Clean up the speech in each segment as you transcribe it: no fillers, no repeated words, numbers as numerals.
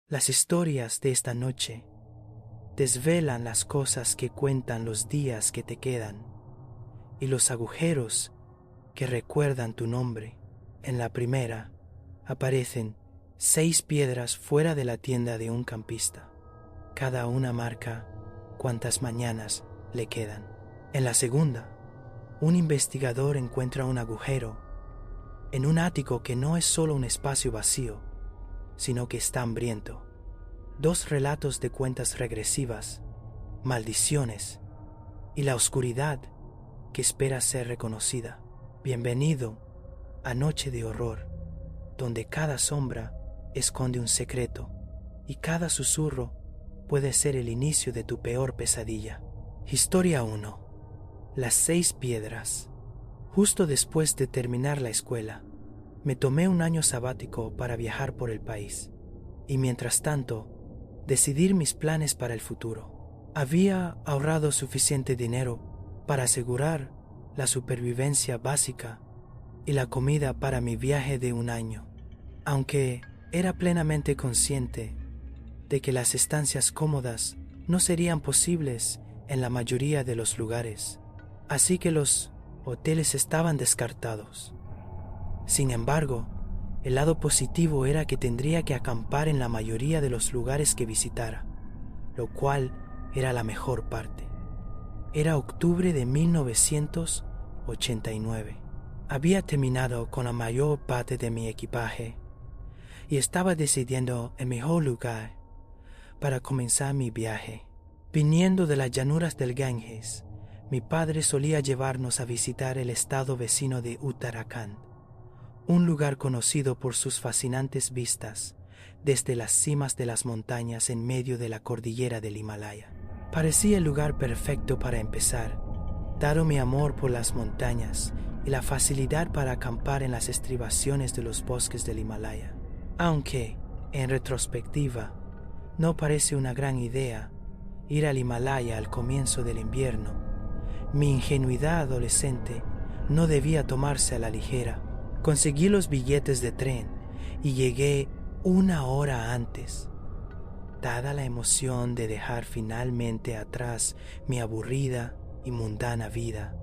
Las historias de esta noche desvelan las cosas que cuentan los días que te quedan y los agujeros que recuerdan tu nombre. En la primera aparecen 6 piedras fuera de la tienda de un campista. Cada una marca cuántas mañanas le quedan. En la segunda, un investigador encuentra un agujero en un ático que no es solo un espacio vacío, sino que está hambriento. 2 relatos de cuentas regresivas, maldiciones y la oscuridad que espera ser reconocida. Bienvenido a Noche de Horror, donde cada sombra esconde un secreto y cada susurro puede ser el inicio de tu peor pesadilla. Historia 1. Las 6 piedras. Justo después de terminar la escuela, me tomé un año sabático para viajar por el país y mientras tanto decidir mis planes para el futuro. Había ahorrado suficiente dinero para asegurar la supervivencia básica y la comida para mi viaje de un año, aunque era plenamente consciente de que las estancias cómodas no serían posibles en la mayoría de los lugares, así que los hoteles estaban descartados. Sin embargo, el lado positivo era que tendría que acampar en la mayoría de los lugares que visitara, lo cual era la mejor parte. Era octubre de 1989. Había terminado con la mayor parte de mi equipaje y estaba decidiendo el mejor lugar para comenzar mi viaje. Viniendo de las llanuras del Ganges, mi padre solía llevarnos a visitar el estado vecino de Uttarakhand, un lugar conocido por sus fascinantes vistas desde las cimas de las montañas en medio de la cordillera del Himalaya. Parecía el lugar perfecto para empezar, dado mi amor por las montañas y la facilidad para acampar en las estribaciones de los bosques del Himalaya. Aunque, en retrospectiva, no parece una gran idea ir al Himalaya al comienzo del invierno, mi ingenuidad adolescente no debía tomarse a la ligera. Conseguí los billetes de tren y llegué 1 hora antes. Dada la emoción de dejar finalmente atrás mi aburrida y mundana vida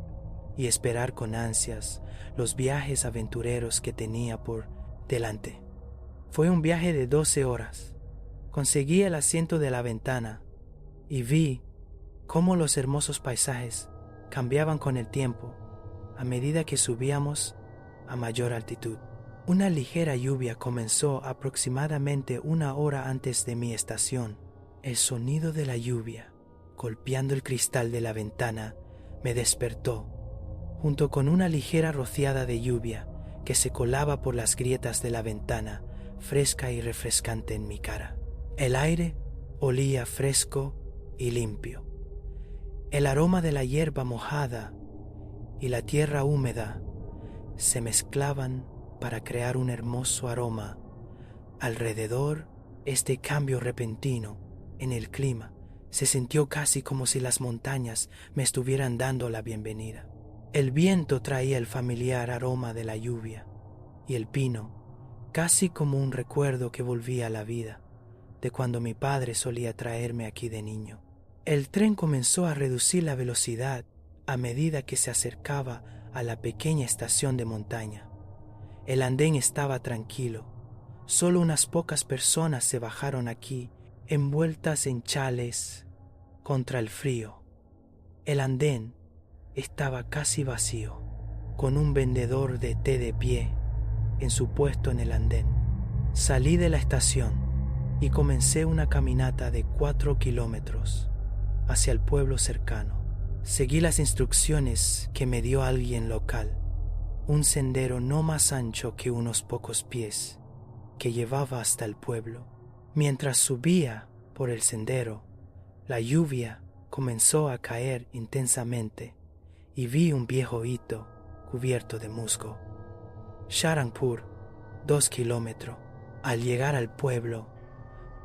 y esperar con ansias los viajes aventureros que tenía por delante. Fue un viaje de 12 horas. Conseguí el asiento de la ventana y vi cómo los hermosos paisajes cambiaban con el tiempo a medida que subíamos a mayor altitud. Una ligera lluvia comenzó aproximadamente 1 hora antes de mi estación. El sonido de la lluvia golpeando el cristal de la ventana me despertó, junto con una ligera rociada de lluvia que se colaba por las grietas de la ventana, fresca y refrescante en mi cara. El aire olía fresco y limpio. El aroma de la hierba mojada y la tierra húmeda se mezclaban para crear un hermoso aroma. Alrededor, este cambio repentino en el clima se sintió casi como si las montañas me estuvieran dando la bienvenida. El viento traía el familiar aroma de la lluvia y el pino, casi como un recuerdo que volvía a la vida, de cuando mi padre solía traerme aquí de niño. El tren comenzó a reducir la velocidad a medida que se acercaba a la pequeña estación de montaña. El andén estaba tranquilo. Solo unas pocas personas se bajaron aquí, envueltas en chales contra el frío. El andén estaba casi vacío, con un vendedor de té de pie en su puesto en el andén. Salí de la estación y comencé una caminata de 4 kilómetros hacia el pueblo cercano. Seguí las instrucciones que me dio alguien local, un sendero no más ancho que unos pocos pies, que llevaba hasta el pueblo. Mientras subía por el sendero, la lluvia comenzó a caer intensamente y vi un viejo hito cubierto de musgo. Sharangpur, 2 kilómetros. Al llegar al pueblo,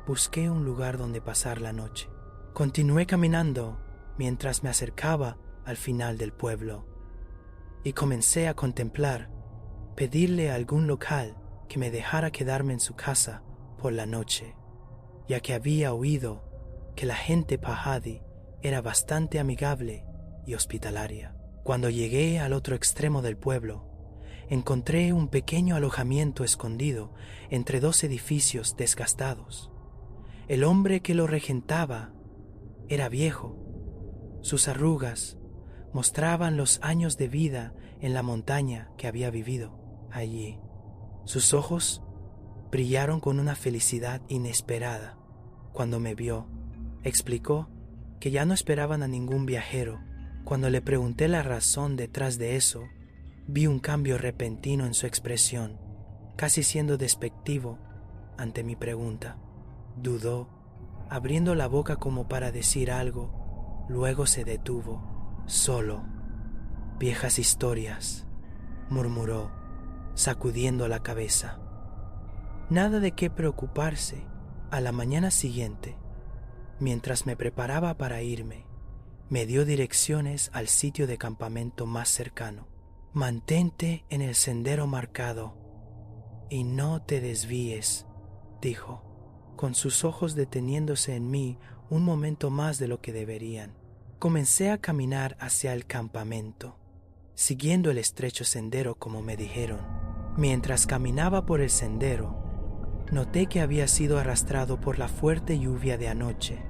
busqué un lugar donde pasar la noche. Continué caminando mientras me acercaba al final del pueblo y comencé a contemplar, pedirle a algún local que me dejara quedarme en su casa por la noche. ya que había oído que la gente Pahadi era bastante amigable y hospitalaria. Cuando llegué al otro extremo del pueblo, encontré un pequeño alojamiento escondido entre dos edificios desgastados. El hombre que lo regentaba era viejo. Sus arrugas mostraban los años de vida en la montaña que había vivido allí. Sus ojos brillaron con una felicidad inesperada cuando me vio. Explicó que ya no esperaban a ningún viajero. Cuando le pregunté la razón detrás de eso, vi un cambio repentino en su expresión, casi siendo despectivo ante mi pregunta. Dudó, abriendo la boca como para decir algo, luego se detuvo. Solo. Viejas historias, murmuró, sacudiendo la cabeza. Nada de qué preocuparse. A la mañana siguiente, mientras me preparaba para irme, me dio direcciones al sitio de campamento más cercano. Mantente en el sendero marcado y no te desvíes, dijo, con sus ojos deteniéndose en mí un momento más de lo que deberían. Comencé a caminar hacia el campamento, siguiendo el estrecho sendero como me dijeron. Mientras caminaba por el sendero, noté que había sido arrastrado por la fuerte lluvia de anoche,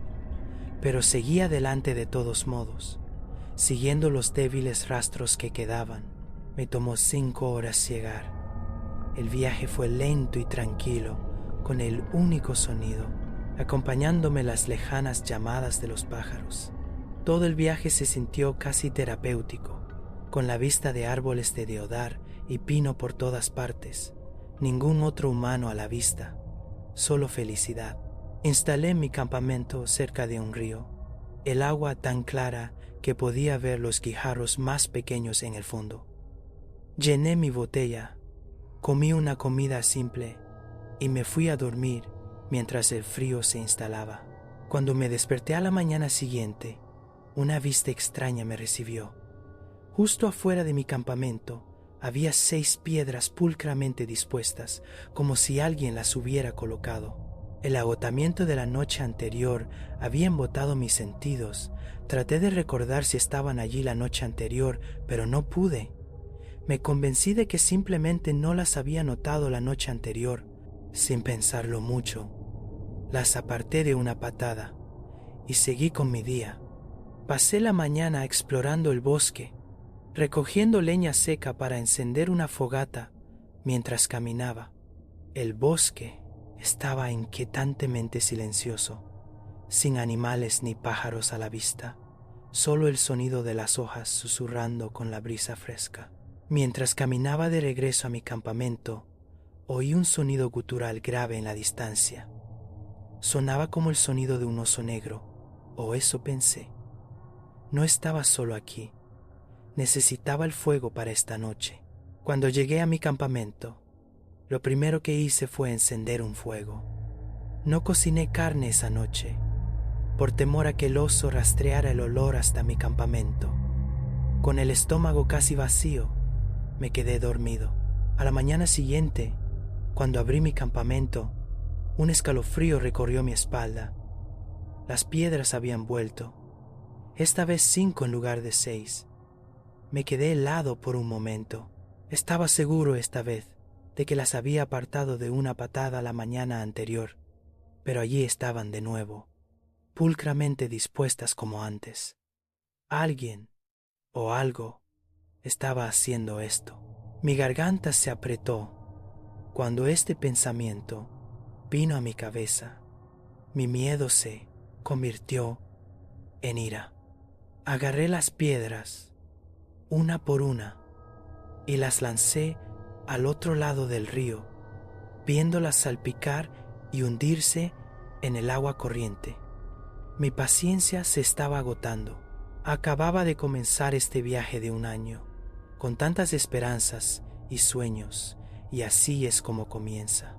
pero seguí adelante de todos modos, siguiendo los débiles rastros que quedaban. Me tomó 5 horas llegar. El viaje fue lento y tranquilo, con el único sonido, acompañándome las lejanas llamadas de los pájaros. Todo el viaje se sintió casi terapéutico, con la vista de árboles de deodar y pino por todas partes. Ningún otro humano a la vista, solo felicidad. Instalé mi campamento cerca de un río, el agua tan clara que podía ver los guijarros más pequeños en el fondo. Llené mi botella, comí una comida simple y me fui a dormir mientras el frío se instalaba. Cuando me desperté a la mañana siguiente, una vista extraña me recibió. Justo afuera de mi campamento había 6 piedras pulcramente dispuestas, como si alguien las hubiera colocado. El agotamiento de la noche anterior había embotado mis sentidos. Traté de recordar si estaban allí la noche anterior, pero no pude. Me convencí de que simplemente no las había notado la noche anterior. Sin pensarlo mucho, las aparté de una patada y seguí con mi día. Pasé la mañana explorando el bosque, recogiendo leña seca para encender una fogata mientras caminaba. El bosque estaba inquietantemente silencioso, sin animales ni pájaros a la vista, solo el sonido de las hojas susurrando con la brisa fresca. Mientras caminaba de regreso a mi campamento, oí un sonido gutural grave en la distancia. Sonaba como el sonido de un oso negro, o eso pensé. No estaba solo aquí. Necesitaba el fuego para esta noche. Cuando llegué a mi campamento, lo primero que hice fue encender un fuego. No cociné carne esa noche, por temor a que el oso rastreara el olor hasta mi campamento. Con el estómago casi vacío, me quedé dormido. A la mañana siguiente, cuando abrí mi campamento, un escalofrío recorrió mi espalda. Las piedras habían vuelto, esta vez 5 en lugar de 6. Me quedé helado por un momento. Estaba seguro esta vez de que las había apartado de una patada la mañana anterior, pero allí estaban de nuevo, pulcramente dispuestas como antes. Alguien o algo estaba haciendo esto. Mi garganta se apretó cuando este pensamiento vino a mi cabeza. Mi miedo se convirtió en ira. Agarré las piedras, una por una, y las lancé al otro lado del río, viéndolas salpicar y hundirse en el agua corriente. Mi paciencia se estaba agotando. Acababa de comenzar este viaje de un año, con tantas esperanzas y sueños, y así es como comienza.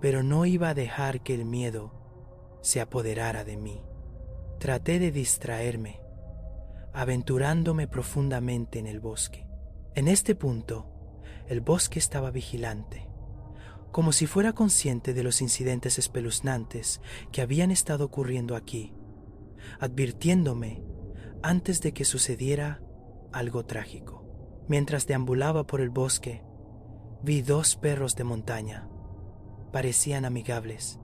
Pero no iba a dejar que el miedo se apoderara de mí. Traté de distraerme, aventurándome profundamente en el bosque. En este punto, el bosque estaba vigilante. como si fuera consciente de los incidentes espeluznantes que habían estado ocurriendo aquí, advirtiéndome antes de que sucediera algo trágico. Mientras deambulaba por el bosque, vi 2 perros de montaña. Parecían amigables,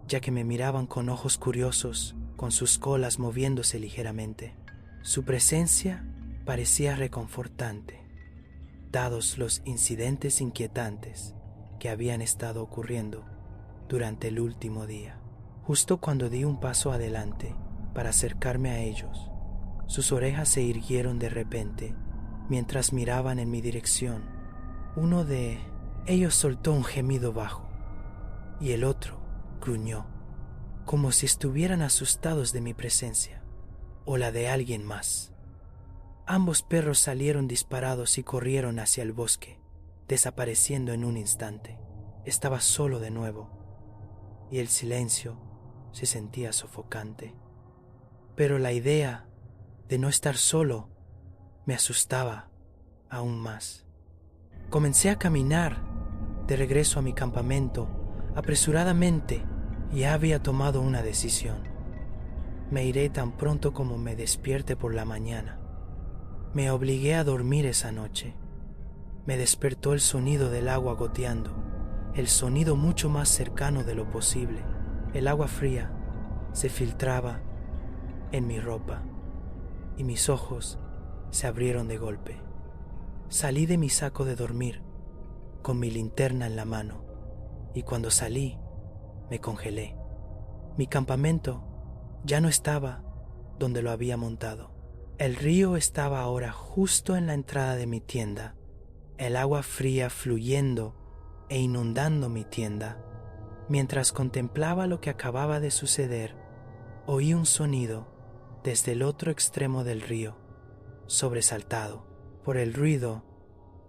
ya que me miraban con ojos curiosos, con sus colas moviéndose ligeramente. Su presencia parecía reconfortante, dados los incidentes inquietantes que habían estado ocurriendo durante el último día. Justo cuando di un paso adelante para acercarme a ellos, sus orejas se irguieron de repente mientras miraban en mi dirección. Uno de ellos soltó un gemido bajo y el otro gruñó, como si estuvieran asustados de mi presencia o la de alguien más. Ambos perros salieron disparados y corrieron hacia el bosque, desapareciendo en un instante. Estaba solo de nuevo y el silencio se sentía sofocante. Pero la idea de no estar solo me asustaba aún más. Comencé a caminar de regreso a mi campamento apresuradamente y ya había tomado una decisión. Me iré tan pronto como me despierte por la mañana. Me obligué a dormir esa noche. Me despertó el sonido del agua goteando, el sonido mucho más cercano de lo posible. El agua fría se filtraba en mi ropa y mis ojos se abrieron de golpe. Salí de mi saco de dormir con mi linterna en la mano y cuando salí me congelé. Mi campamento ya no estaba donde lo había montado. El río estaba ahora justo en la entrada de mi tienda, el agua fría fluyendo e inundando mi tienda. Mientras contemplaba lo que acababa de suceder, oí un sonido desde el otro extremo del río. Sobresaltado por el ruido,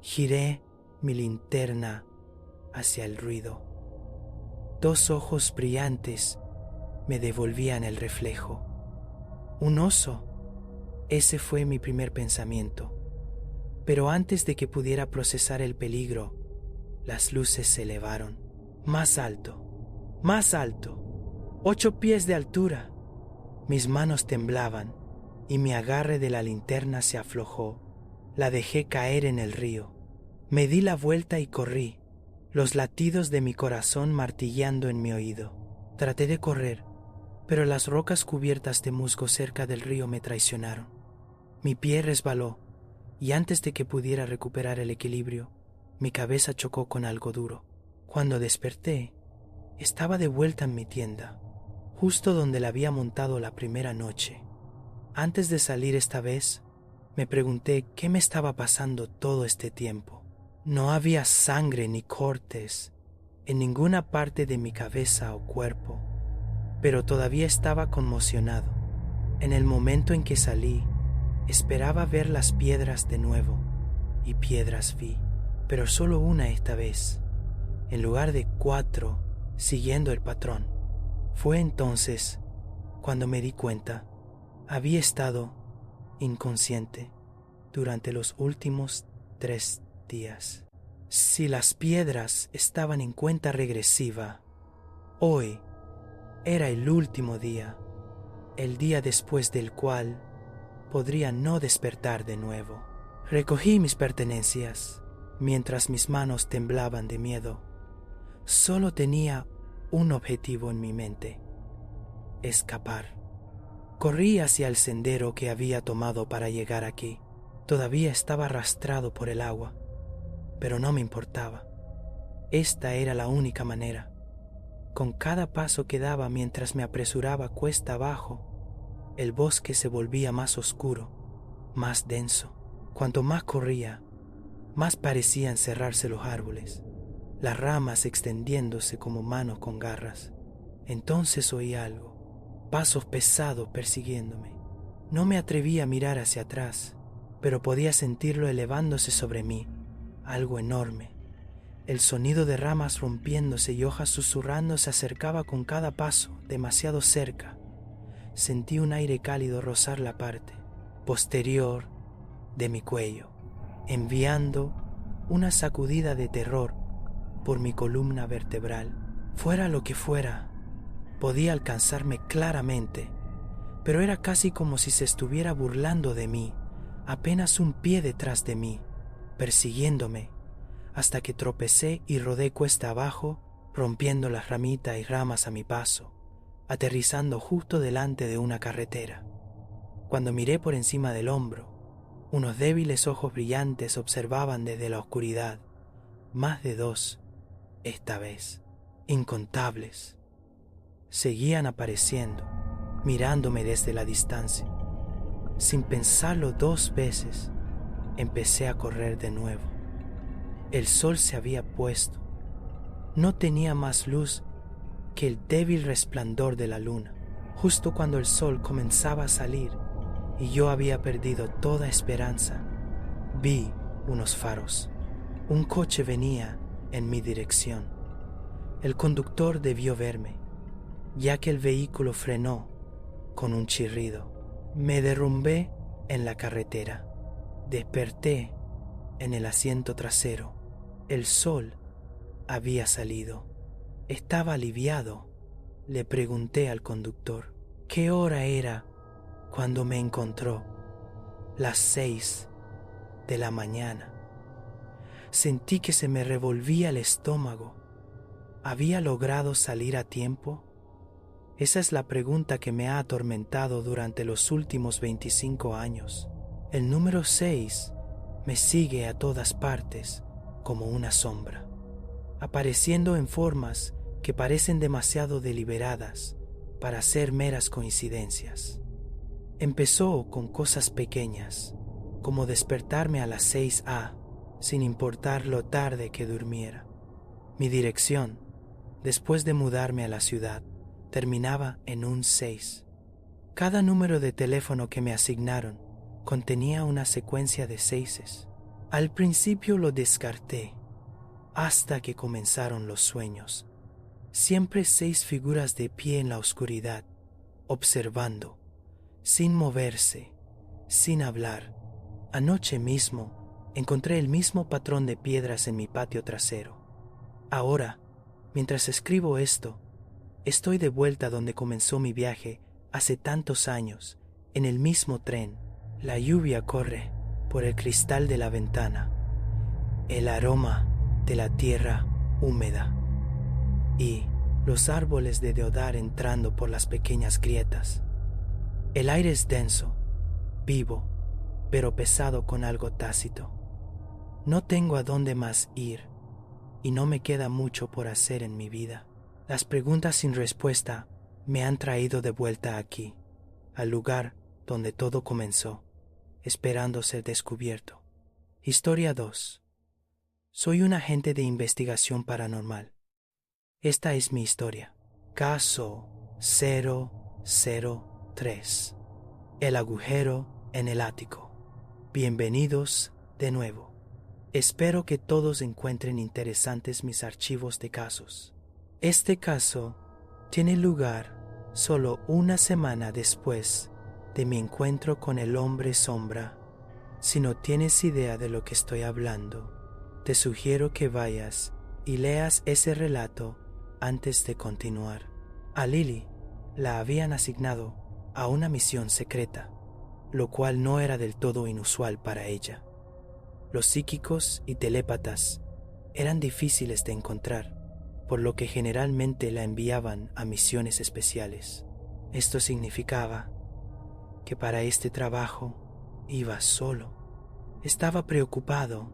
giré mi linterna hacia el ruido. 2 ojos brillantes me devolvían el reflejo. ¿Un oso? Ese fue mi primer pensamiento. Pero antes de que pudiera procesar el peligro, las luces se elevaron. Más alto, más alto, 8 pies de altura. Mis manos temblaban y mi agarre de la linterna se aflojó. La dejé caer en el río. Me di la vuelta y corrí, los latidos de mi corazón martilleando en mi oído. Traté de correr, pero las rocas cubiertas de musgo cerca del río me traicionaron. Mi pie resbaló y antes de que pudiera recuperar el equilibrio, mi cabeza chocó con algo duro. Cuando desperté, estaba de vuelta en mi tienda, justo donde la había montado la primera noche. Antes de salir esta vez, me pregunté qué me estaba pasando todo este tiempo. No había sangre ni cortes en ninguna parte de mi cabeza o cuerpo, pero todavía estaba conmocionado. En el momento en que salí, esperaba ver las piedras de nuevo, y piedras vi, pero solo una esta vez, en lugar de 4, siguiendo el patrón. Fue entonces cuando me di cuenta. Había estado inconsciente durante los últimos 3 días. Si las piedras estaban en cuenta regresiva, hoy era el último día, el día después del cual podría no despertar de nuevo. Recogí mis pertenencias mientras mis manos temblaban de miedo. Solo tenía un objetivo en mi mente: escapar. Corrí hacia el sendero que había tomado para llegar aquí. Todavía estaba arrastrado por el agua, pero no me importaba. Esta era la única manera. Con cada paso que daba mientras me apresuraba cuesta abajo, el bosque se volvía más oscuro, más denso. Cuanto más corría, más parecían cerrarse los árboles, las ramas extendiéndose como manos con garras. Entonces oí algo. Pasos pesados persiguiéndome. No me atreví a mirar hacia atrás, pero podía sentirlo elevándose sobre mí, algo enorme. El sonido de ramas rompiéndose y hojas susurrando se acercaba con cada paso, demasiado cerca. Sentí un aire cálido rozar la parte posterior de mi cuello, enviando una sacudida de terror por mi columna vertebral. Fuera lo que fuera, podía alcanzarme claramente, pero era casi como si se estuviera burlando de mí, apenas un pie detrás de mí, persiguiéndome, hasta que tropecé y rodé cuesta abajo, rompiendo las ramitas y ramas a mi paso, aterrizando justo delante de una carretera. Cuando miré por encima del hombro, unos débiles ojos brillantes observaban desde la oscuridad, más de 2, esta vez, incontables. Seguían apareciendo, mirándome desde la distancia. Sin pensarlo 2 veces, empecé a correr de nuevo. El sol se había puesto. No tenía más luz que el débil resplandor de la luna. Justo cuando el sol comenzaba a salir y yo había perdido toda esperanza, vi unos faros. Un coche venía en mi dirección. El conductor debió verme, ya que el vehículo frenó con un chirrido. Me derrumbé en la carretera. Desperté en el asiento trasero. El sol había salido. Estaba aliviado. Le pregunté al conductor qué hora era cuando me encontró. Las 6 de la mañana. Sentí que se me revolvía el estómago. ¿Había logrado salir a tiempo? Esa es la pregunta que me ha atormentado durante los últimos 25 años. El número 6 me sigue a todas partes como una sombra, apareciendo en formas que parecen demasiado deliberadas para ser meras coincidencias. Empezó con cosas pequeñas, como despertarme a las 6 a.m. sin importar lo tarde que durmiera. Mi dirección, después de mudarme a la ciudad, terminaba en un 6. Cada número de teléfono que me asignaron contenía una secuencia de 6. Al principio lo descarté, hasta que comenzaron los sueños. Siempre 6 figuras de pie en la oscuridad, observando, sin moverse, sin hablar. Anoche mismo encontré el mismo patrón de piedras en mi patio trasero. Ahora, mientras escribo esto, estoy de vuelta donde comenzó mi viaje hace tantos años, en el mismo tren. La lluvia corre por el cristal de la ventana, el aroma de la tierra húmeda y los árboles de deodar entrando por las pequeñas grietas. El aire es denso, vivo, pero pesado con algo tácito. No tengo a dónde más ir y no me queda mucho por hacer en mi vida. Las preguntas sin respuesta me han traído de vuelta aquí, al lugar donde todo comenzó, esperando ser descubierto. Historia 2. Soy un agente de investigación paranormal. Esta es mi historia. Caso 003. El agujero en el ático. Bienvenidos de nuevo. Espero que todos encuentren interesantes mis archivos de casos. Este caso tiene lugar solo una semana después de mi encuentro con el hombre sombra. Si no tienes idea de lo que estoy hablando, te sugiero que vayas y leas ese relato antes de continuar. A Lily la habían asignado a una misión secreta, lo cual no era del todo inusual para ella. Los psíquicos y telépatas eran difíciles de encontrar, por lo que generalmente la enviaban a misiones especiales. Esto significaba que para este trabajo iba solo. Estaba preocupado,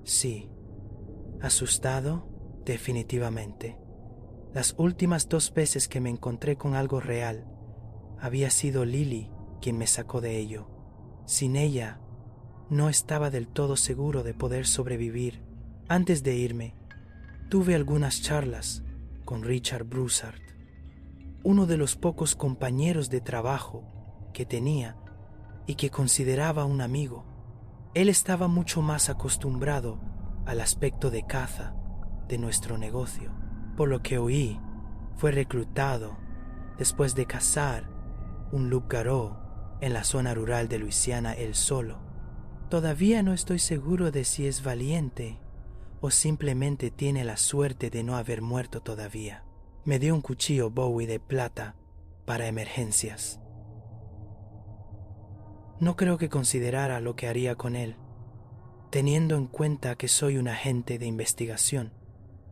sí, asustado, definitivamente. Las últimas 2 veces que me encontré con algo real, había sido Lily quien me sacó de ello. Sin ella, no estaba del todo seguro de poder sobrevivir. Antes de irme, tuve algunas charlas con Richard Broussard, uno de los pocos compañeros de trabajo que tenía y que consideraba un amigo. Él estaba mucho más acostumbrado al aspecto de caza de nuestro negocio. Por lo que oí, fue reclutado después de cazar un loup-garou en la zona rural de Luisiana él solo. Todavía no estoy seguro de si es valiente o simplemente tiene la suerte de no haber muerto todavía. Me dio un cuchillo Bowie de plata para emergencias. No creo que considerara lo que haría con él, teniendo en cuenta que soy un agente de investigación,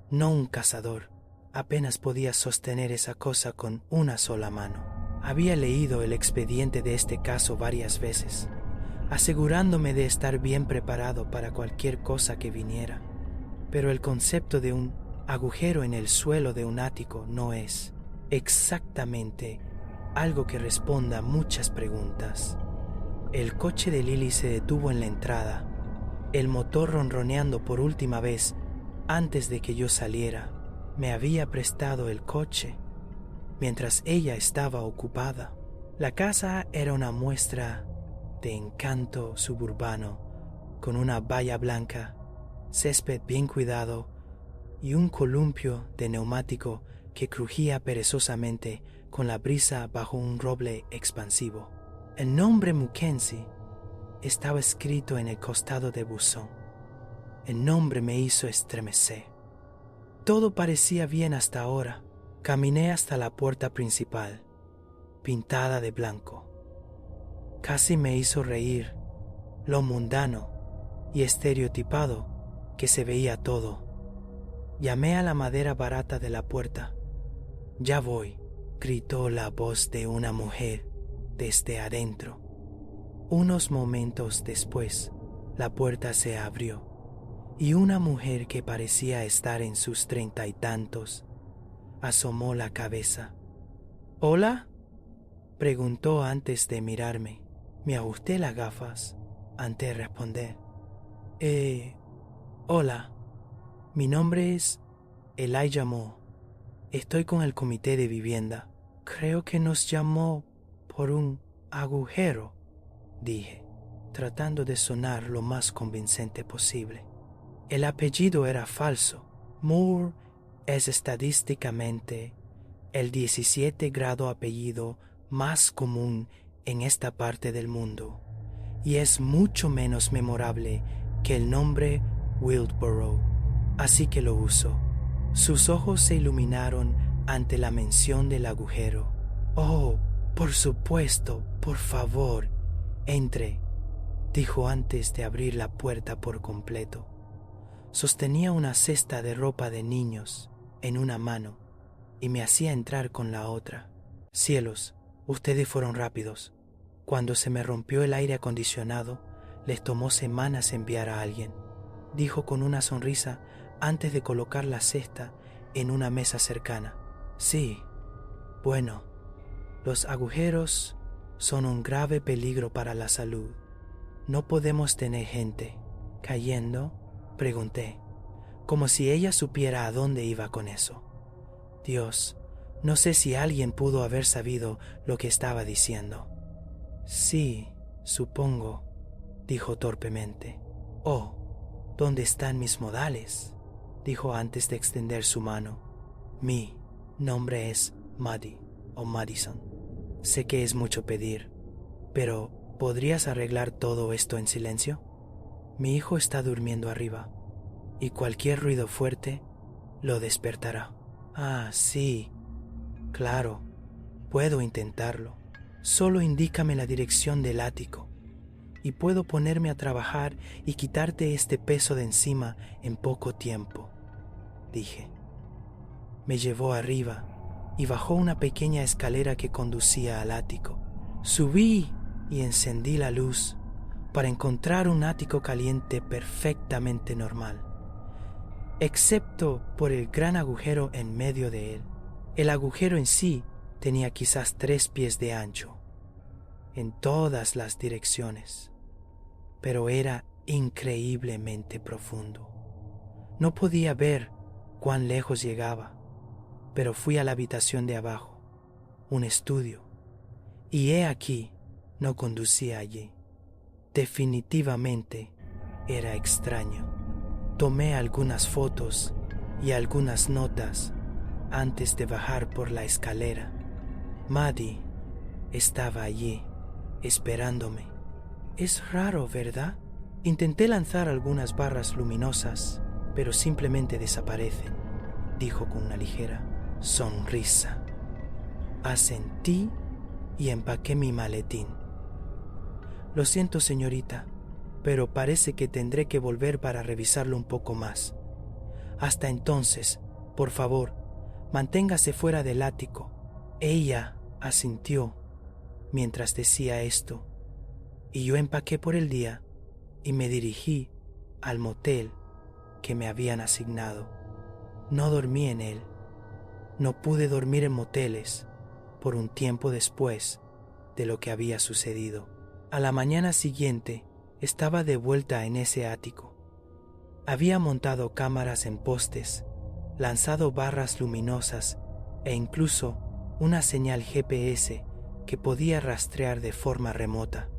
no un cazador. Apenas podía sostener esa cosa con una sola mano. Había leído el expediente de este caso varias veces, asegurándome de estar bien preparado para cualquier cosa que viniera. Pero el concepto de un agujero en el suelo de un ático no es exactamente algo que responda a muchas preguntas. El coche de Lily se detuvo en la entrada, el motor ronroneando por última vez antes de que yo saliera. Me había prestado el coche mientras ella estaba ocupada. La casa era una muestra de encanto suburbano, con una valla blanca, césped bien cuidado y un columpio de neumático que crujía perezosamente con la brisa bajo un roble expansivo. El nombre Mackenzie estaba escrito en el costado del buzón. El nombre me hizo estremecer. Todo parecía bien hasta ahora. Caminé hasta la puerta principal, pintada de blanco. Casi me hizo reír lo mundano y estereotipado que se veía todo. Llamé a la madera barata de la puerta. «Ya voy», gritó la voz de una mujer desde adentro. Unos momentos después, la puerta se abrió y una mujer que parecía estar en sus 30 y tantos asomó la cabeza. «¿Hola?», preguntó antes de mirarme. Me ajusté las gafas antes de responder. Hola, mi nombre es Elijah Moore. Estoy con el comité de vivienda. Creo que nos llamó por un agujero», dije, tratando de sonar lo más convincente posible. El apellido era falso. Moore es estadísticamente el 17 grado apellido más común en esta parte del mundo y es mucho menos memorable que el nombre Wildborough, así que lo uso. Sus ojos se iluminaron ante la mención del agujero. «Oh, por supuesto, por favor, entre», dijo antes de abrir la puerta por completo. Sostenía una cesta de ropa de niños en una mano y me hacía entrar con la otra. «Cielos, ustedes fueron rápidos. Cuando se me rompió el aire acondicionado, les tomó semanas enviar a alguien», dijo con una sonrisa antes de colocar la cesta en una mesa cercana. «Sí, bueno, los agujeros son un grave peligro para la salud. No podemos tener gente cayendo», pregunté, como si ella supiera a dónde iba con eso. Dios, no sé si alguien pudo haber sabido lo que estaba diciendo. «Sí, supongo», dijo torpemente. «Oh, ¿dónde están mis modales?», dijo antes de extender su mano. «Mi nombre es Maddie o Madison. Sé que es mucho pedir, pero ¿podrías arreglar todo esto en silencio? Mi hijo está durmiendo arriba y cualquier ruido fuerte lo despertará». «Ah, sí, claro, puedo intentarlo. Solo indícame la dirección del ático y puedo ponerme a trabajar y quitarte este peso de encima en poco tiempo», dije. Me llevó arriba y bajó una pequeña escalera que conducía al ático. Subí y encendí la luz para encontrar un ático caliente perfectamente normal, excepto por el gran agujero en medio de él. El agujero en sí tenía quizás 3 pies de ancho, en todas las direcciones, pero era increíblemente profundo. No podía ver cuán lejos llegaba, pero fui a la habitación de abajo, un estudio, y he aquí, no conducía allí. Definitivamente era extraño. Tomé algunas fotos y algunas notas antes de bajar por la escalera. Maddie estaba allí, esperándome. Es raro, ¿verdad? Intenté lanzar algunas barras luminosas pero simplemente desaparecen, dijo con una ligera sonrisa. Asentí y empaqué mi maletín. Lo siento, señorita, pero parece que tendré que volver para revisarlo un poco más. Hasta entonces, por favor, manténgase fuera del ático. Ella asintió mientras decía esto, y yo empaqué por el día y me dirigí al motel que me habían asignado. No dormí en él. No pude dormir en moteles por un tiempo después de lo que había sucedido. A la mañana siguiente estaba de vuelta en ese ático. Había montado cámaras en postes, lanzado barras luminosas e incluso una señal GPS que podía rastrear de forma remota.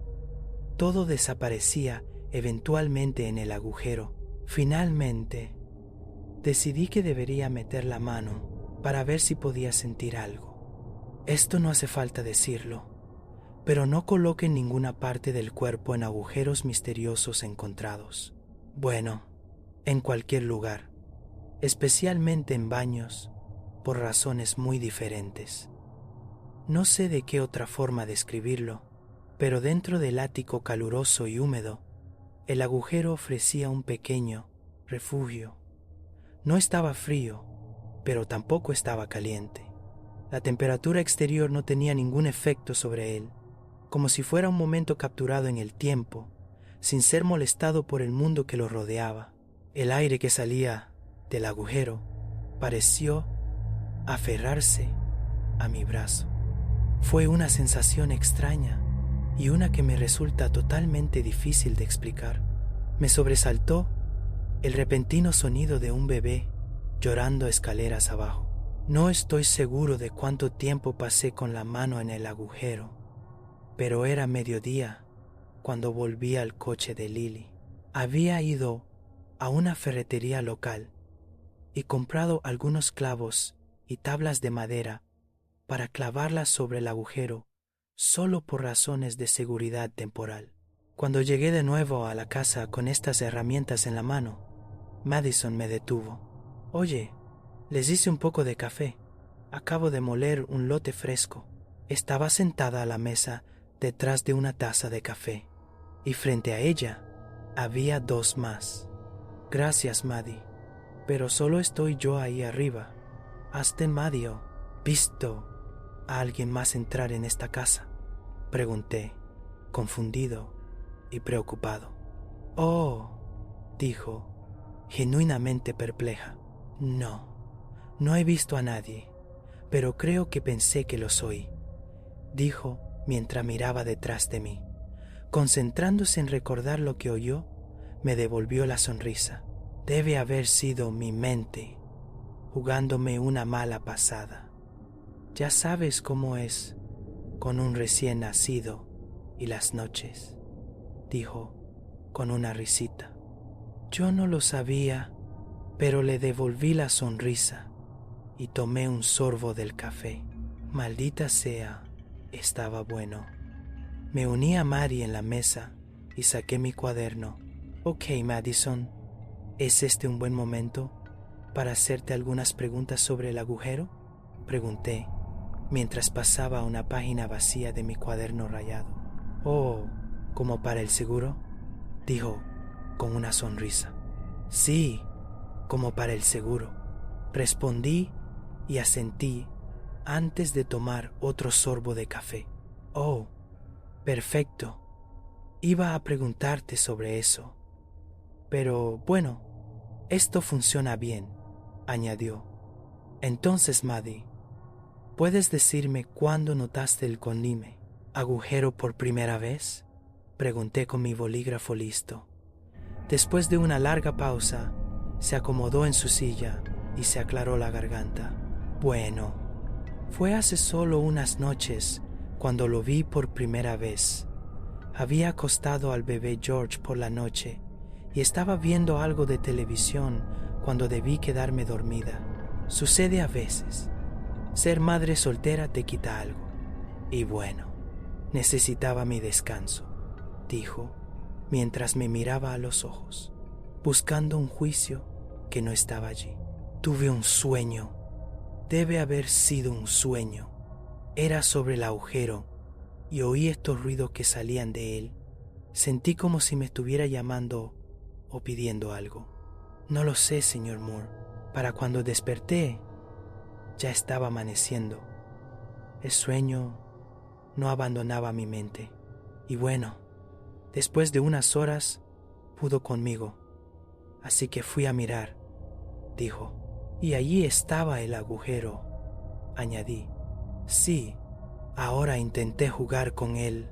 Todo desaparecía eventualmente en el agujero. Finalmente, decidí que debería meter la mano para ver si podía sentir algo. Esto no hace falta decirlo, pero no coloquen ninguna parte del cuerpo en agujeros misteriosos encontrados. Bueno, en cualquier lugar, especialmente en baños, por razones muy diferentes. No sé de qué otra forma describirlo, pero dentro del ático caluroso y húmedo, el agujero ofrecía un pequeño refugio. No estaba frío, pero tampoco estaba caliente. La temperatura exterior no tenía ningún efecto sobre él, como si fuera un momento capturado en el tiempo, sin ser molestado por el mundo que lo rodeaba. El aire que salía del agujero pareció aferrarse a mi brazo. Fue una sensación extraña y una que me resulta totalmente difícil de explicar. Me sobresaltó el repentino sonido de un bebé llorando escaleras abajo. No estoy seguro de cuánto tiempo pasé con la mano en el agujero, pero era mediodía cuando volví al coche de Lily. Había ido a una ferretería local y comprado algunos clavos y tablas de madera para clavarlas sobre el agujero solo por razones de seguridad temporal. Cuando llegué de nuevo a la casa con estas herramientas en la mano, Madison me detuvo. «Oye, les hice un poco de café. Acabo de moler un lote fresco». Estaba sentada a la mesa detrás de una taza de café, y frente a ella había dos más. «Gracias, Maddie, pero solo estoy yo ahí arriba. ¿Has visto a alguien más entrar en esta casa?», pregunté, confundido y preocupado. «Oh», dijo, genuinamente perpleja. No he visto a nadie, pero creo que pensé que los oí», dijo mientras miraba detrás de mí. Concentrándose en recordar lo que oyó, me devolvió la sonrisa. «Debe haber sido mi mente jugándome una mala pasada. Ya sabes cómo es con un recién nacido y las noches», dijo con una risita. Yo no lo sabía, pero le devolví la sonrisa y tomé un sorbo del café. Maldita sea, estaba bueno. Me uní a Mary en la mesa y saqué mi cuaderno. «Ok, Madison, ¿es este un buen momento para hacerte algunas preguntas sobre el agujero?», pregunté, mientras pasaba una página vacía de mi cuaderno rayado. «Oh, ¿como para el seguro?», dijo con una sonrisa. «Sí, como para el seguro», respondí y asentí antes de tomar otro sorbo de café. «Oh, perfecto. Iba a preguntarte sobre eso. Pero bueno, esto funciona bien», añadió. «Entonces, Maddie, ¿puedes decirme cuándo notaste el conlime agujero por primera vez?», pregunté con mi bolígrafo listo. Después de una larga pausa, se acomodó en su silla y se aclaró la garganta. «Bueno, fue hace solo unas noches cuando lo vi por primera vez. Había acostado al bebé George por la noche y estaba viendo algo de televisión cuando debí quedarme dormida. Sucede a veces. Ser madre soltera te quita algo. Y bueno, necesitaba mi descanso», dijo, mientras me miraba a los ojos, buscando un juicio que no estaba allí. Tuve un sueño. Debe haber sido un sueño. Era sobre el agujero y oí estos ruidos que salían de él. Sentí como si me estuviera llamando o pidiendo algo. No lo sé, señor Moore. Para cuando desperté, ya estaba amaneciendo. El sueño no abandonaba mi mente. Y bueno, después de unas horas, pudo conmigo. Así que fui a mirar, dijo. Y allí estaba el agujero, añadí. Sí, ahora intenté jugar con él,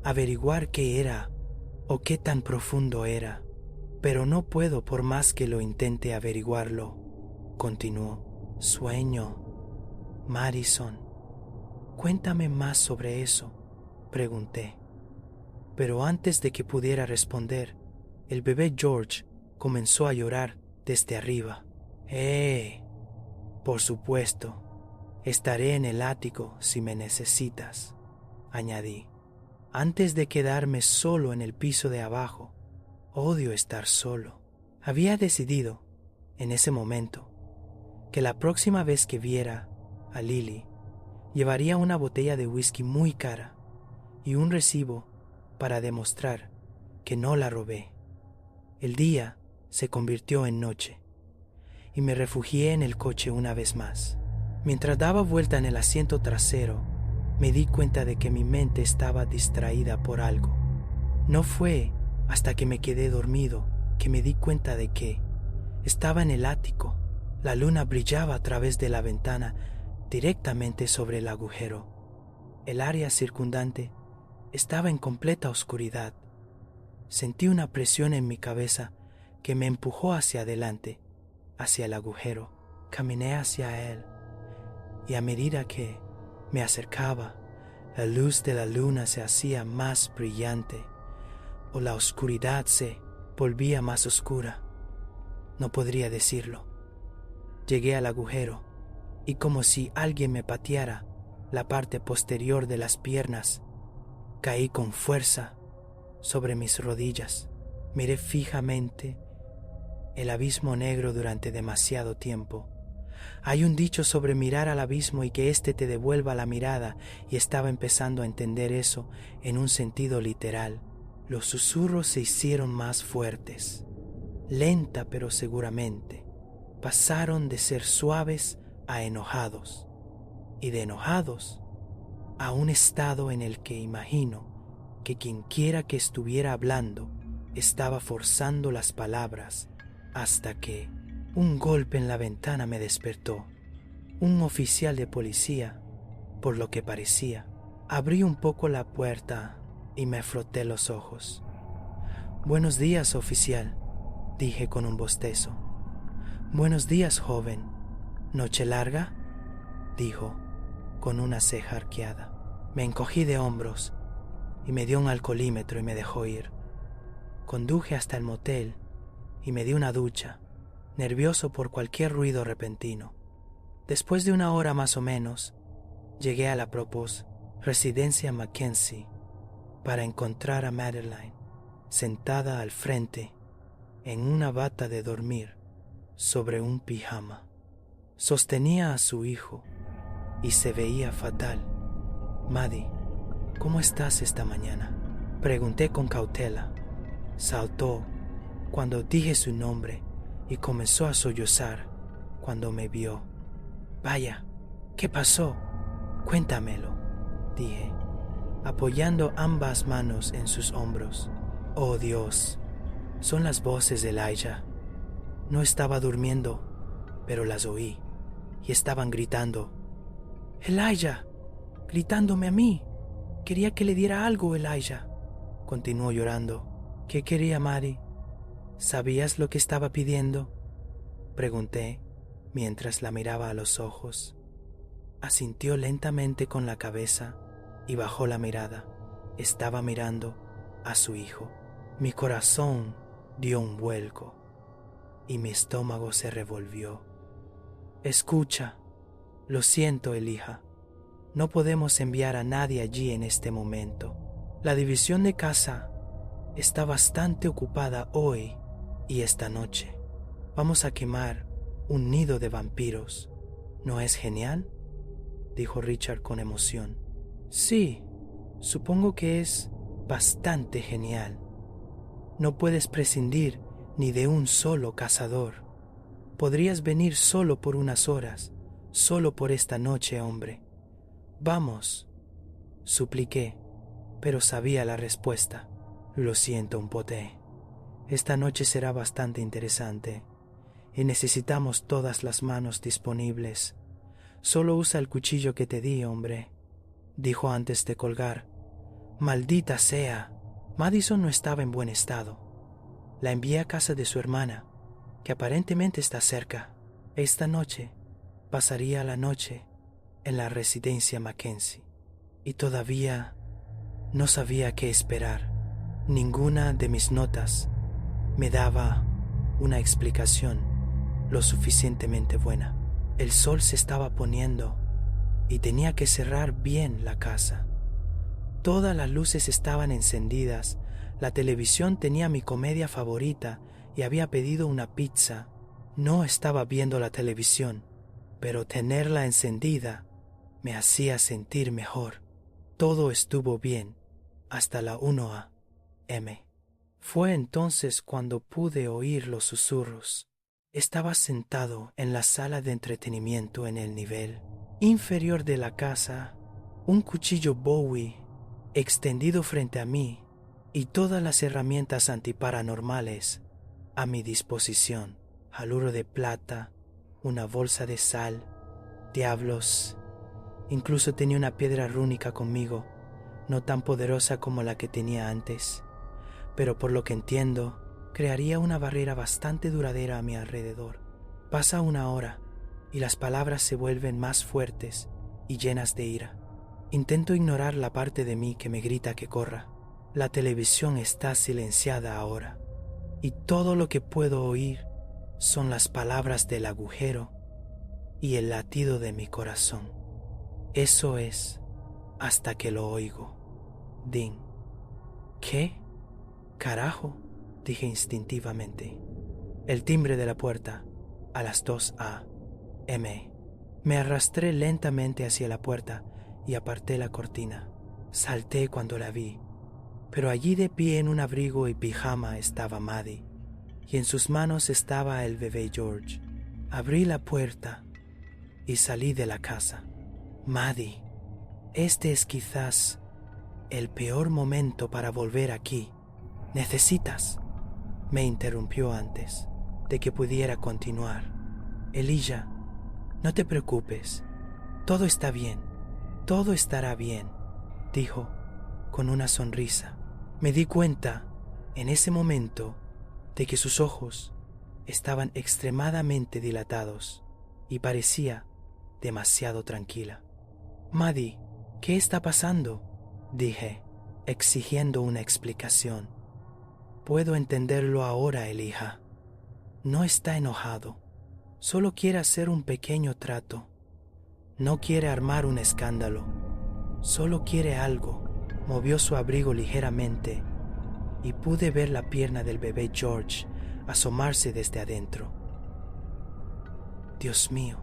averiguar qué era o qué tan profundo era, pero no puedo por más que lo intente averiguarlo, continuó. Sueño. Madison, cuéntame más sobre eso, pregunté. Pero antes de que pudiera responder, el bebé George comenzó a llorar desde arriba. Por supuesto, estaré en el ático si me necesitas, añadí. Antes de quedarme solo en el piso de abajo, odio estar solo. Había decidido, en ese momento, que la próxima vez que viera a Lily, llevaría una botella de whisky muy cara y un recibo para demostrar que no la robé. El día se convirtió en noche y me refugié en el coche una vez más. Mientras daba vuelta en el asiento trasero, me di cuenta de que mi mente estaba distraída por algo. No fue hasta que me quedé dormido que me di cuenta de que estaba en el ático. La luna brillaba a través de la ventana directamente sobre el agujero. El área circundante estaba en completa oscuridad. Sentí una presión en mi cabeza que me empujó hacia adelante, hacia el agujero. Caminé hacia él y a medida que me acercaba, la luz de la luna se hacía más brillante o la oscuridad se volvía más oscura. No podría decirlo. Llegué al agujero y como si alguien me pateara la parte posterior de las piernas, caí con fuerza sobre mis rodillas. Miré fijamente el abismo negro durante demasiado tiempo. Hay un dicho sobre mirar al abismo y que éste te devuelva la mirada, y estaba empezando a entender eso en un sentido literal. Los susurros se hicieron más fuertes. Lenta pero seguramente, pasaron de ser suaves a enojados, y de enojados a un estado en el que imagino que quienquiera que estuviera hablando estaba forzando las palabras hasta que un golpe en la ventana me despertó. Un oficial de policía, por lo que parecía. Abrí un poco la puerta y me froté los ojos. Buenos días, oficial, dije con un bostezo. Buenos días, joven. ¿Noche larga?, dijo, con una ceja arqueada. Me encogí de hombros y me dio un alcoholímetro y me dejó ir. Conduje hasta el motel y me di una ducha, nervioso por cualquier ruido repentino. Después de una hora más o menos, llegué a la propos residencia Mackenzie para encontrar a Madeline sentada al frente en una bata de dormir sobre un pijama. Sostenía a su hijo y se veía fatal. Maddie, ¿cómo estás esta mañana?, pregunté con cautela. Saltó cuando dije su nombre y comenzó a sollozar cuando me vio. Vaya, ¿qué pasó? Cuéntamelo, dije, apoyando ambas manos en sus hombros. Oh Dios, son las voces de Elijah. No estaba durmiendo, pero las oí y estaban gritando. Elijah, gritándome a mí. Quería que le diera algo, Elijah. Continuó llorando. ¿Qué quería, Maddie? ¿Sabías lo que estaba pidiendo?, pregunté mientras la miraba a los ojos. Asintió lentamente con la cabeza y bajó la mirada. Estaba mirando a su hijo. Mi corazón dio un vuelco y mi estómago se revolvió. Escucha, lo siento, Elijah. No podemos enviar a nadie allí en este momento. La división de casa está bastante ocupada hoy y esta noche. Vamos a quemar un nido de vampiros. ¿No es genial?, dijo Richard con emoción. Sí, supongo que es bastante genial. No puedes prescindir ni de un solo cazador. Podrías venir solo por unas horas, solo por esta noche, hombre. Vamos, supliqué, pero sabía la respuesta. Lo siento, un poté. Esta noche será bastante interesante y necesitamos todas las manos disponibles. Solo usa el cuchillo que te di, hombre, dijo antes de colgar. Maldita sea. Madison no estaba en buen estado. La envié a casa de su hermana, que aparentemente está cerca. Esta noche pasaría la noche en la residencia Mackenzie y todavía no sabía qué esperar. Ninguna de mis notas me daba una explicación lo suficientemente buena. El sol se estaba poniendo y tenía que cerrar bien la casa. Todas las luces estaban encendidas, la televisión tenía mi comedia favorita y había pedido una pizza. No estaba viendo la televisión, pero tenerla encendida me hacía sentir mejor. Todo estuvo bien hasta la 1 a.m. Fue entonces cuando pude oír los susurros. Estaba sentado en la sala de entretenimiento en el nivel inferior de la casa, un cuchillo Bowie extendido frente a mí y todas las herramientas antiparanormales a mi disposición. Haluro de plata, una bolsa de sal, diablos. Incluso tenía una piedra rúnica conmigo, no tan poderosa como la que tenía antes, pero por lo que entiendo, crearía una barrera bastante duradera a mi alrededor. Pasa una hora y las palabras se vuelven más fuertes y llenas de ira. Intento ignorar la parte de mí que me grita que corra. La televisión está silenciada ahora y todo lo que puedo oír son las palabras del agujero y el latido de mi corazón. Eso es hasta que lo oigo. Ding. ¿Qué? Carajo, dije instintivamente. El timbre de la puerta a las 2 a.m. Me arrastré lentamente hacia la puerta y aparté la cortina. Salté cuando la vi, pero allí de pie en un abrigo y pijama estaba Maddie, y en sus manos estaba el bebé George. Abrí la puerta y salí de la casa. Maddie, este es quizás el peor momento para volver aquí. ¿Necesitas? Me interrumpió antes de que pudiera continuar. Elijah, no te preocupes. Todo está bien. Todo estará bien, dijo con una sonrisa. Me di cuenta en ese momento de que sus ojos estaban extremadamente dilatados y parecía demasiado tranquila. Maddie, ¿qué está pasando?, dije, exigiendo una explicación. Puedo entenderlo ahora, Elijah. No está enojado. Solo quiere hacer un pequeño trato. No quiere armar un escándalo. Solo quiere algo. Movió su abrigo ligeramente y pude ver la pierna del bebé George asomarse desde adentro. Dios mío,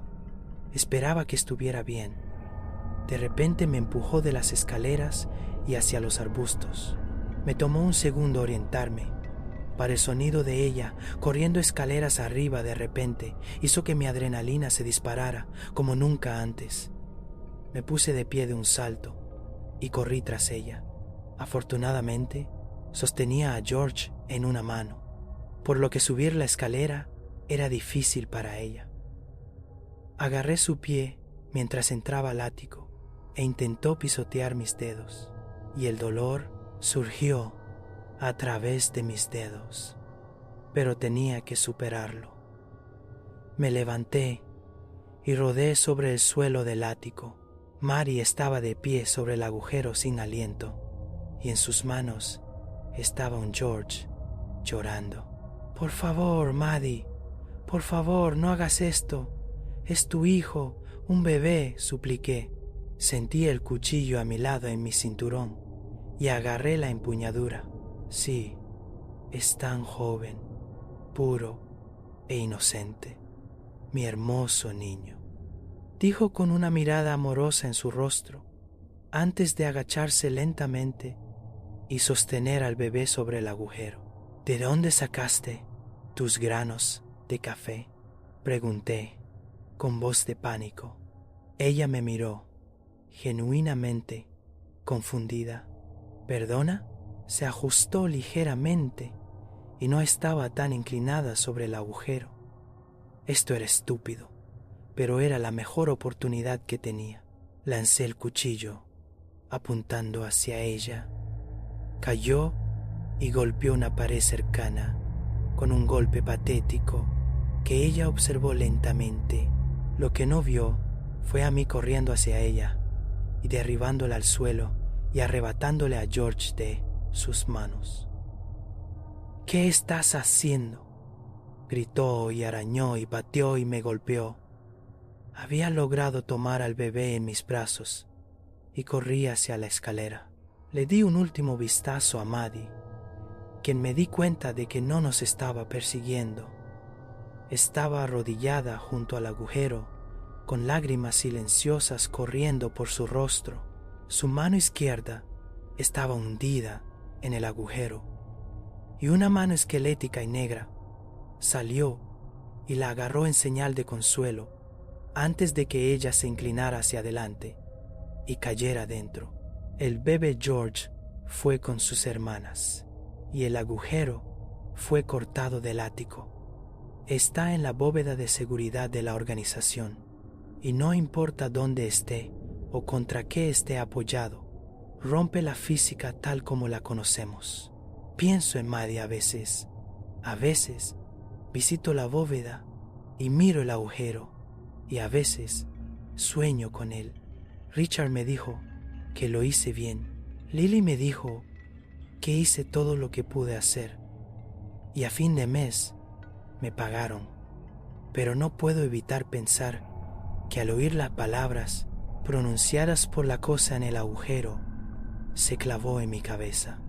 esperaba que estuviera bien. De repente me empujó de las escaleras y hacia los arbustos. Me tomó un segundo orientarme. Para el sonido de ella, corriendo escaleras arriba de repente, hizo que mi adrenalina se disparara como nunca antes. Me puse de pie de un salto y corrí tras ella. Afortunadamente, sostenía a George en una mano, por lo que subir la escalera era difícil para ella. Agarré su pie mientras entraba al ático e intentó pisotear mis dedos, y el dolor surgió a través de mis dedos, pero tenía que superarlo. Me levanté y rodé sobre el suelo del ático. Mary estaba de pie sobre el agujero sin aliento, y en sus manos estaba un George llorando. «Por favor, Maddie, por favor, no hagas esto. Es tu hijo, un bebé», supliqué. Sentí el cuchillo a mi lado en mi cinturón y agarré la empuñadura. Sí, es tan joven, puro e inocente, mi hermoso niño», dijo con una mirada amorosa en su rostro, antes de agacharse lentamente y sostener al bebé sobre el agujero. «¿De dónde sacaste tus granos de café?», pregunté, con voz de pánico. Ella me miró, genuinamente confundida. «¿Perdona?». Se ajustó ligeramente y no estaba tan inclinada sobre el agujero. Esto era estúpido, pero era la mejor oportunidad que tenía. Lancé el cuchillo, apuntando hacia ella. Cayó y golpeó una pared cercana, con un golpe patético que ella observó lentamente. Lo que no vio fue a mí corriendo hacia ella y derribándola al suelo y arrebatándole a George de sus manos. «¿Qué estás haciendo?», gritó y arañó y pateó y me golpeó. Había logrado tomar al bebé en mis brazos y corrí hacia la escalera. Le di un último vistazo a Maddie, quien me di cuenta de que no nos estaba persiguiendo. Estaba arrodillada junto al agujero, con lágrimas silenciosas corriendo por su rostro. Su mano izquierda estaba hundida en el agujero, y una mano esquelética y negra salió y la agarró en señal de consuelo antes de que ella se inclinara hacia adelante y cayera dentro. El bebé George fue con sus hermanas y el agujero fue cortado del ático. Está en la bóveda de seguridad de la organización y no importa dónde esté o contra qué esté apoyado, rompe la física tal como la conocemos. Pienso en Maddie a veces visito la bóveda y miro el agujero y a veces sueño con él. Richard me dijo que lo hice bien. Lily me dijo que hice todo lo que pude hacer y a fin de mes me pagaron, pero no puedo evitar pensar que al oír las palabras pronunciadas por la cosa en el agujero, se clavó en mi cabeza.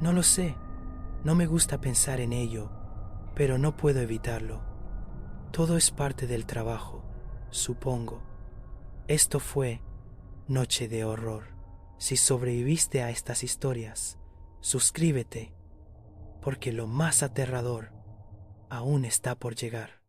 No lo sé, no me gusta pensar en ello, pero no puedo evitarlo. Todo es parte del trabajo, supongo. Esto fue Noche de Horror. Si sobreviviste a estas historias, suscríbete, porque lo más aterrador aún está por llegar.